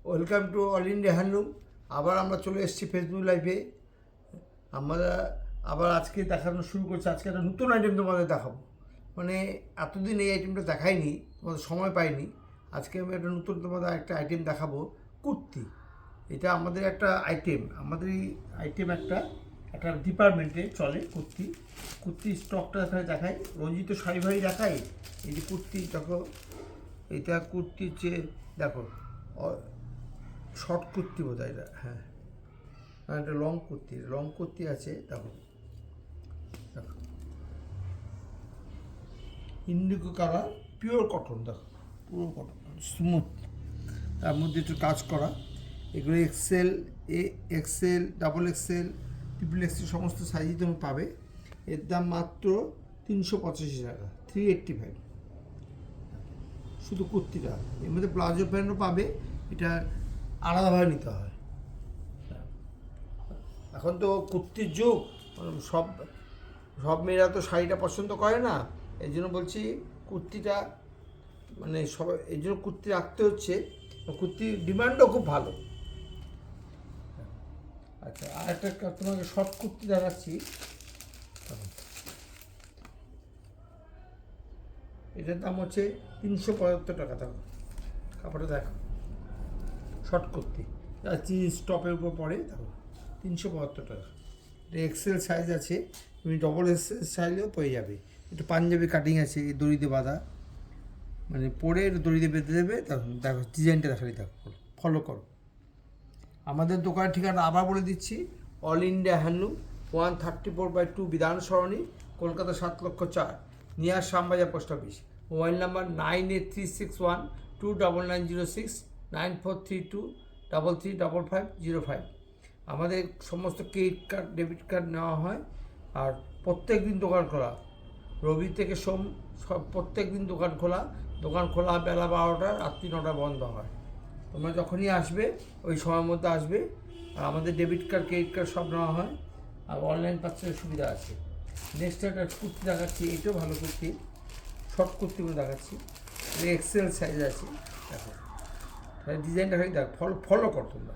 Welcome to all India handloom. আবার আমরা চলে এসেছি ফেসবুক লাইভে। আমরা আবার আজকে দেখানো শুরু করছি। আজকে একটা নতুন আইটেম তোমাদের দেখাবো। মানে এতদিন এই আইটেমটা দেখাইনি, তোমাদের সময় পাইনি। আজকে আমি একটা নতুন তোমাদের একটা আইটেম দেখাবো, কুর্তি। এটা আমাদের একটা আইটেম, আমাদের এই আইটেম একটা একটা ডিপার্টমেন্টে চলে কুর্তি। কুর্তি স্টকটা দেখাই, রঞ্জিত শাড়ি ভাই দেখাই। এই যে কুর্তি দেখো, এটা কুর্তির চেয়ে দেখো শর্ট কুর্তি বোধ হয় এটা, হ্যাঁ এটা লং কুর্তি আছে। দেখো দেখো ইন্ডিগো কালার, পিওর কটন, দেখো পুরো কটন, স্মুথ, তার মধ্যে একটু কাজ করা। এগুলো XL, XL, double XL, triple XL সমস্ত সাইজই তুমি পাবে। এর দাম মাত্র 385 টাকা, 385 শুধু কুর্তিটা। এর মধ্যে প্লাজো প্যান্টও পাবে, এটা আলাদাভাবে নিতে হয়। এখন তো কুর্তির যুগ, সব সব মেয়েরা তো শাড়িটা পছন্দ করে না। এই জন্য বলছি কুর্তিটা, মানে সবাই এই জন্য কুর্তি রাখতে হচ্ছে। কুর্তির ডিমান্ডও খুব ভালো। আচ্ছা, আর একটা তোমাকে শর্ট কুর্তি দেখাচ্ছি। এটার দাম হচ্ছে 375 টাকা। দেখো কাপড়টা দেখো, শর্ট কুর্তি, জিন্স টপের উপর পরে। দেখো 375 টাকা। এটা এক্সেল সাইজ আছে, তুমি ডবল এক্সেল সাইজেও পেয়ে যাবে। একটু পাঞ্জাবি কাটিং আছে, এই দড়িতে বাঁধা, মানে পরে দড়িতে বেঁধে দেবে। তখন দেখো ডিজাইনটা দেখালি, দেখো ফলো করো। আমাদের দোকানের ঠিকানা আবার বলে দিচ্ছি, all India handloom, 134/2 Bidhan Sarani, Kolkata 7,04,000, near Shyambazar post office. Mobile number 9836129906, 9432335505। আমাদের সমস্ত ক্রেডিট কার্ড, ডেবিট কার্ড নেওয়া হয়। আর প্রত্যেক দিন দোকান খোলা, রবি থেকে সোম, সব প্রত্যেক দিন দোকান খোলা। দোকান খোলা বেলা 12টা, রাত্রি 9টা বন্ধ হয়। তোমরা যখনই আসবে ওই সময়ের মধ্যে আসবে। আর আমাদের ডেবিট কার্ড, ক্রেডিট কার্ড সব নেওয়া হয়। আর অনলাইন পার্সেলের সুবিধা আছে। নেক্সট একটা কুর্তি দেখাচ্ছি, এটাও ভালো কুর্তি, শর্ট কুর্তিগুলো দেখাচ্ছি। এটা এক্সেল সাইজ আছে, দেখো ডিজাইনটা খালি দেখো, ফলো করো তোমরা,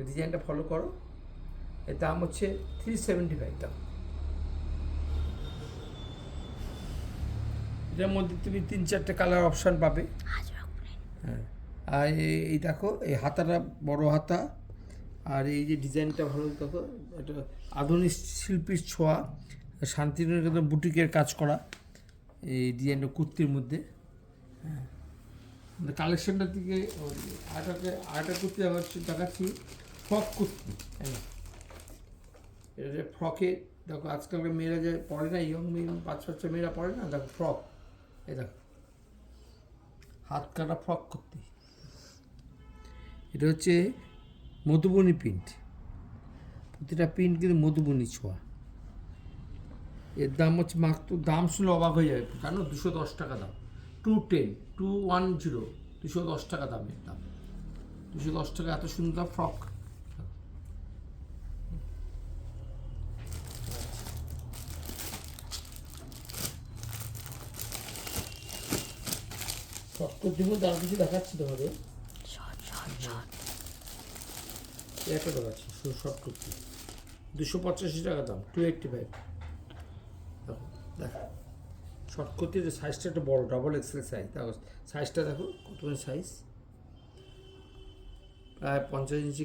ডিজাইনটা ফলো করো। এর দাম হচ্ছে 375 টাকা। এটার মধ্যে তুমি 3-4টে কালার অপশান পাবে। হ্যাঁ, আর এই দেখো, এই হাতাটা বড় হাতা, আর এই যে ডিজাইনটা ভালো, দেখো এটা আধুনিক শিল্পীর ছোঁয়া, শান্তিনিকেতন বুটিকের কাজ করা এই ডিজাইনটা কুর্তির মধ্যে। হ্যাঁ, কালেকশনটার দিকে আরেকটা কুর্তি দেখাচ্ছি, ফ্রক কুর্তি। হ্যাঁ, এটা যে ফ্রকে দেখো, আজকালকার মেয়েরা যে পরে না, ইয়ং মেয়ে 5 বাচ্চা মেয়েরা পরে না, দেখো ফ্রক, এই দেখো হাত কাটা ফ্রক কুর্তি। এটা হচ্ছে মধুবনী প্রিন্ট, প্রতিটা প্রিন্ট কিন্তু মধুবনী ছোঁয়া। এর দাম হচ্ছে মাত্র, দাম শুনে অবাক হয়ে যাবে, জানো 210 টাকা দাম। 210 210 টাকা দামের দাম, 210 টাকা। এত সুন্দর ফ্রক, শর্ট কুর্তির মধ্যে আরো কিছু দেখাচ্ছি তোমাদের। একটা দেখাচ্ছি শর্ট কুর্তি, 285 টাকা দাম, 285। দেখো দেখো শর্ট কুর্তির সাইজটা একটু বড়ো, ডাবল এক্সেল সাইজ। দেখো সাইজটা দেখো কতখানি সাইজ, প্রায় 50 ইঞ্চি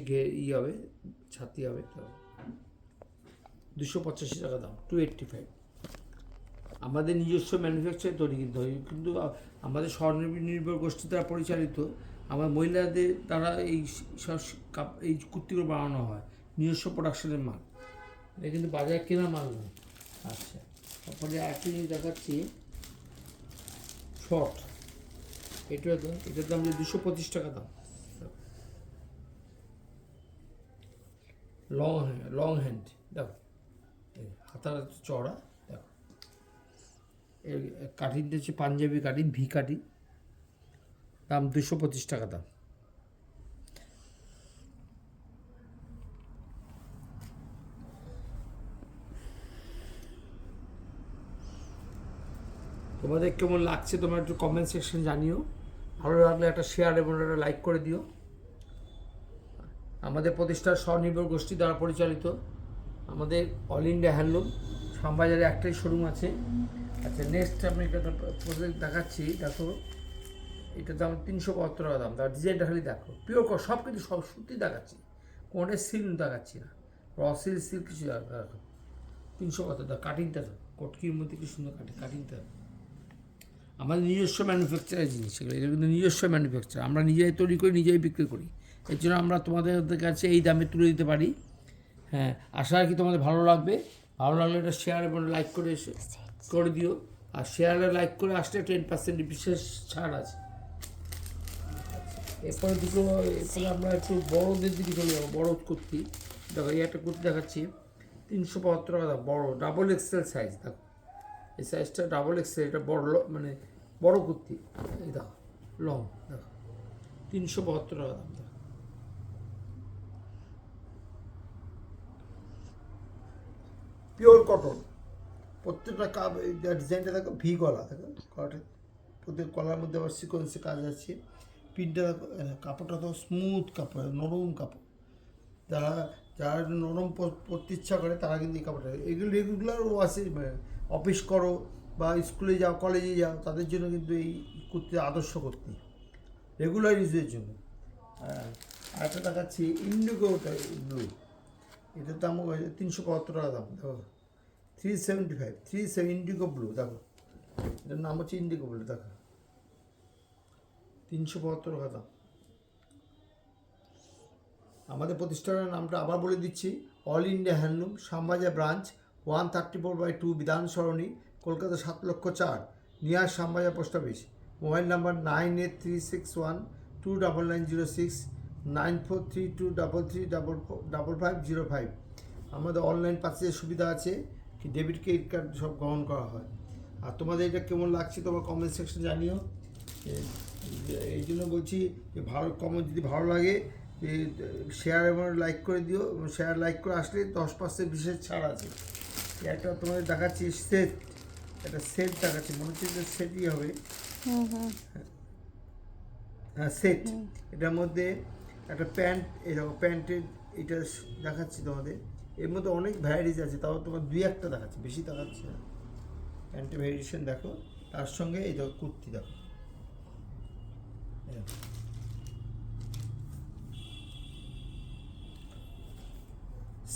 হবে, ছাতি হবে। 285 টাকা দাম, 285। আমাদের নিজস্ব ম্যানুফ্যাকচার তৈরি কিন্তু আমাদের স্বনির্ভর গোষ্ঠী দ্বারা পরিচালিত। আমার মহিলাদের দ্বারা এই কুর্তিগুলো বানানো হয়, নিজস্ব প্রোডাকশনের মাল। এটা কিন্তু বাজারে কেনা মাল নয়। আচ্ছা, তারপরে একটা জিনিস দেখাচ্ছি, শর্ট, এটার দাম 225 টাকা দাম। লং হ্যান্ড, দেখো হাতার চওড়া, দেখো এর কাটিংটা হচ্ছে পাঞ্জাবি কাটিং, ভি কাটিং, দাম 225 টাকা দাম। তোমাদের কেমন লাগছে তোমরা একটু কমেন্ট সেকশন জানিও। ভালো লাগলে একটা শেয়ার এবং একটা লাইক করে দিও। আমাদের প্রতিষ্ঠার স্বনির্ভর গোষ্ঠী দ্বারা পরিচালিত আমাদের অল ইন্ডিয়া হ্যান্ডলুম শ্যামবাজারে একটাই শোরুম আছে। আচ্ছা, নেক্সট আমি একটা প্রজেক্ট দেখাচ্ছি। দেখো, এটার দাম 372 টাকা দাম। তার ডিজাইনটা খালি দেখো, পিওর সব কিছু সব সুতি দেখাচ্ছি, কোনটা সিল দেখাচ্ছি না, র সিল কিছু দেখো। 372 টাকা। কাটিংটা কটকির মধ্যে কি সুন্দর কাটিংটা। আমাদের নিজস্ব ম্যানুফ্যাকচারের জিনিস, এটা কিন্তু নিজস্ব ম্যানুফ্যাকচার, আমরা নিজেই তৈরি করি, নিজেই বিক্রি করি। এর জন্য আমরা তোমাদের কাছে এই দামে তুলে দিতে পারি। হ্যাঁ, আশা রাখি তোমাদের ভালো লাগবে। ভালো লাগলে এটা শেয়ার এবং লাইক করে দিও। আর শেয়ারে লাইক করে আসলে 10% বিশেষ ছাড় আছে। এরপরে আমরা একটু বড়োদের দিকে চলে যাবো। বড়ো কুর্তি দেখো, এই একটা কুর্তি দেখাচ্ছি 372 টাকা দাম। বড়ো ডাবল এক্সেল সাইজ। দেখো, এই সাইজটা ডাবল এক্সেল, এটা বড় মানে বড়ো কুর্তি। এই দেখো, লং। দেখো, 372 টাকা দাম। দেখো, পিওর কটন। প্রত্যেকটা ডিজাইনটা দেখো, ভি গলা। দেখো গলাটা, প্রত্যেক গলার মধ্যে আবার সিকোয়েন্সে কাজ আছে। প্রিন্টটা দেখো, কাপড়টা তো স্মুথ কাপড়, নরম কাপড়। যারা যারা নরম পরতে ইচ্ছা করে তারা কিন্তু এই কাপড়টা, এগুলো রেগুলার ওয়াশে, অফিস করো বা স্কুলে যাও, কলেজে যাও, তাদের জন্য কিন্তু এই কুর্তি আদর্শ কুর্তি, রেগুলার ইউজের জন্য। আর একটা দেখাচ্ছি ইন্ডিগো ব্লু। এটার দাম 372 টাকা দাম। দেখো, 375 ইন্ডিগো ব্লু। দেখো, এটার নাম হচ্ছে ইন্ডিগো ব্লু। দেখো, 372 টাকা দাম। আমাদের প্রতিষ্ঠানের নামটা আবার বলে দিচ্ছি, all India handloom, Shyambazar branch, 134/2 Bidhan Sarani, Kolkata 7,04,000, near Shyambazar post office. Mobile number 9836129906, 9432335505। আমাদের অনলাইন পার্চেজের সুবিধা আছে, কি ডেবিট ক্রেডিট কার্ড সব গ্রহণ করা হয়। আর তোমাদের এটা কেমন লাগছে তোমার কমেন্ট সেকশন জানিও। এই জন্য বলছি যে যদি ভালো লাগে শেয়ার এবং লাইক করে দিও। শেয়ার লাইক করে আসলে 10% বিশেষ ছাড় আছে। একটা তোমাদের দেখাচ্ছি সেট, একটা সেট দেখাচ্ছি, মনে হচ্ছে যে সেটই হবে। হ্যাঁ, সেট। এটার মধ্যে একটা প্যান্ট, এই দেখো প্যান্টের এটা দেখাচ্ছি তোমাদের। এর মধ্যে অনেক ভ্যারাইটিস আছে, তাও তোমার 2-1টা দেখাচ্ছি, বেশি দেখাচ্ছি না। প্যান্টের ভ্যারিয়েশন দেখো, তার সঙ্গে এই দেখো কুর্তি দেখো।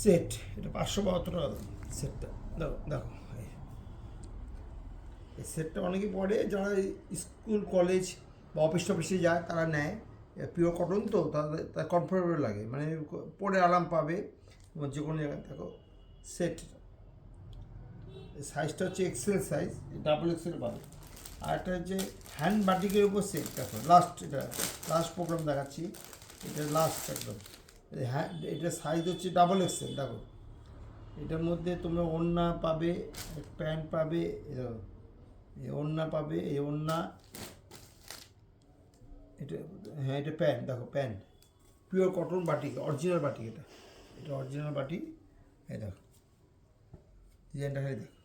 সেট, এটা 572 টাকা দাম সেটটা। দেখো দেখো, এই সেটটা অনেকে পরে যারা স্কুল কলেজ বা অফিসে যায় তারা নেয়। পিওর কটন তো তার কমফোর্টেবল লাগে, মানে পরে আরাম পাবে যে কোনো জায়গায়। দেখো সেট, সাইজটা হচ্ছে এক্সেল সাইজ, ডাবল এক্সেল পাবে। আর একটা হচ্ছে হ্যান্ড বাটিকের উপর সেট। দেখো লাস্ট, এটা লাস্ট প্রোগ্রাম দেখাচ্ছি, এটা লাস্ট একদম। হ্যাঁ, এটা সাইজ হচ্ছে ডাবল এক্সেল। দেখো, এটার মধ্যে তোমরা ওড়না পাবে, প্যান্ট পাবে, এই ওড়না পাবে, এই ওড়না, এটা হ্যাঁ এটা প্যান্ট। দেখো pant, pure cotton batik, original batik. এটা অরিজিনাল বাটিক। এই দেখো ডিজাইনটা খালি দেখো,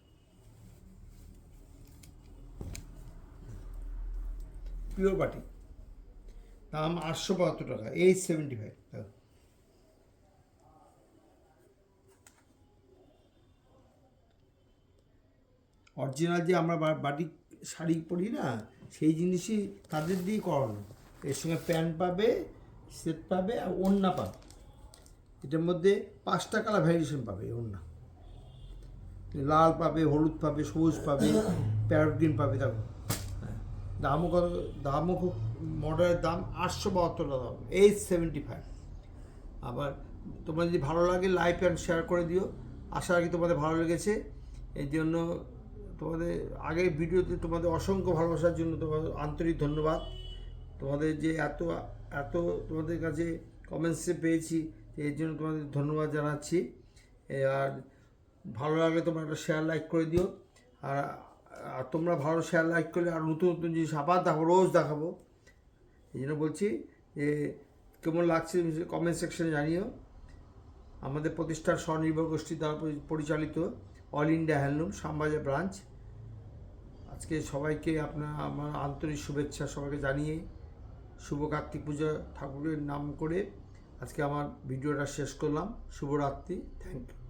পিওর বাটিক। দাম 872 টাকা, 875। দেখো, অরিজিনাল যে আমরা বাটিক শাড়ি পরি না, সেই জিনিসই তাদের দিয়েই করানো। এর সঙ্গে প্যান্ট পাবে, সেট পাবে, আর ওড়না পাবে। এটার মধ্যে 5টা কালার ভ্যারিয়েশন পাবে। ওড়না লাল পাবে, হলুদ পাবে, সবুজ পাবে, প্যারট গ্রিন পাবে। দেখো, দামও খুব মডেলের দাম 872 টাকা দাম, 875। আবার তোমার যদি ভালো লাগে লাইক অ্যান্ড শেয়ার করে দিও। আশা রাখি তোমাদের ভালো লেগেছে। এই জন্য তোমাদের আগের ভিডিওতে তোমাদের অসংখ্য ভালোবাসার জন্য তোমাদের আন্তরিক ধন্যবাদ। তোমাদের যে এত তোমাদের কাছে কমেন্টসে পেয়েছি, এর জন্য তোমাদের ধন্যবাদ জানাচ্ছি। আর ভালো লাগলে তোমরা একটা শেয়ার লাইক করে দিও। আর তোমরা ভালো শেয়ার লাইক করলে আর নতুন নতুন জিনিস আবার রোজ দেখাবো। এই জন্য বলছি যে কেমন লাগছে কমেন্ট সেকশনে জানিও। আমাদের প্রতিষ্ঠার স্বনির্ভর গোষ্ঠী দ্বারা পরিচালিত all India handloom, Shyambazar branch. আজকে সবাইকে আমার আন্তরিক শুভেচ্ছা সবাইকে জানিয়ে শুভ কার্তিক পূজা ঠাকুরের নাম করে আজকে আমার ভিডিওটা শেষ করলাম। শুভরাত্রি, থ্যাংক ইউ।